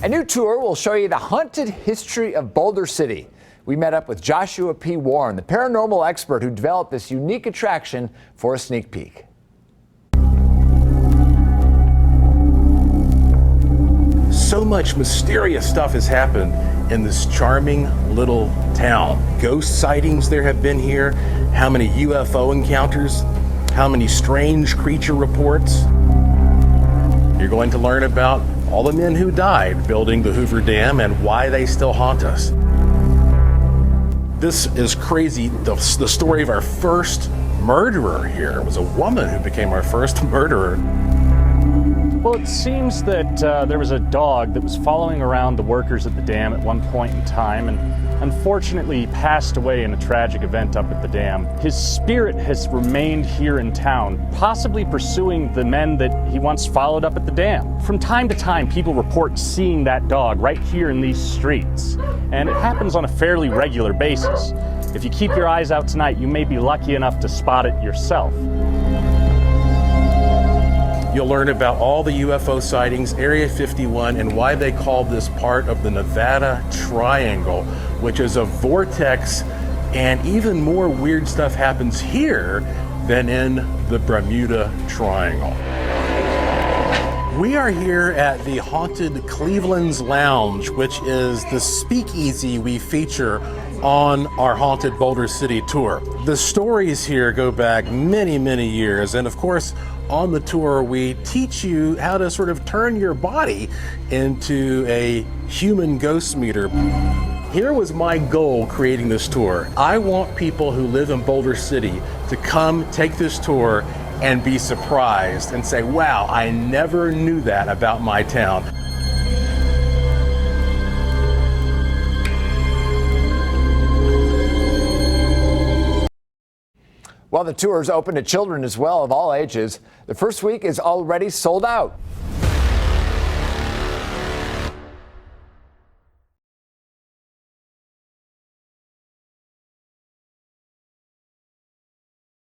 A new tour will show you the haunted history of Boulder City. We met up with Joshua P. Warren, the paranormal expert who developed this unique attraction, for a sneak peek. So much mysterious stuff has happened in this charming little town. Ghost sightings there have been here, how many UFO encounters, how many strange creature reports. You're going to learn about all the men who died building the Hoover Dam and why they still haunt us. This is crazy. The story of our first murderer here was a woman who became our first murderer. Well, it seems that there was a dog that was following around the workers at the dam at one point in time, and unfortunately passed away in a tragic event up at the dam. His spirit has remained here in town, possibly pursuing the men that he once followed up at the dam. From time to time, people report seeing that dog right here in these streets, and it happens on a fairly regular basis. If you keep your eyes out tonight, you may be lucky enough to spot it yourself. You'll learn about all the UFO sightings, Area 51, and why they call this part of the Nevada Triangle, which is a vortex, and even more weird stuff happens here than in the Bermuda Triangle. We are here at the haunted Cleveland's Lounge, which is the speakeasy we feature on our Haunted Boulder City tour. The stories here go back many, many years, and of course, on the tour, we teach you how to sort of turn your body into a human ghost meter. Here was my goal creating this tour. I want people who live in Boulder City to come take this tour and be surprised and say, wow, I never knew that about my town. Well, the tour is open to children as well, of all ages. The first week is already sold out.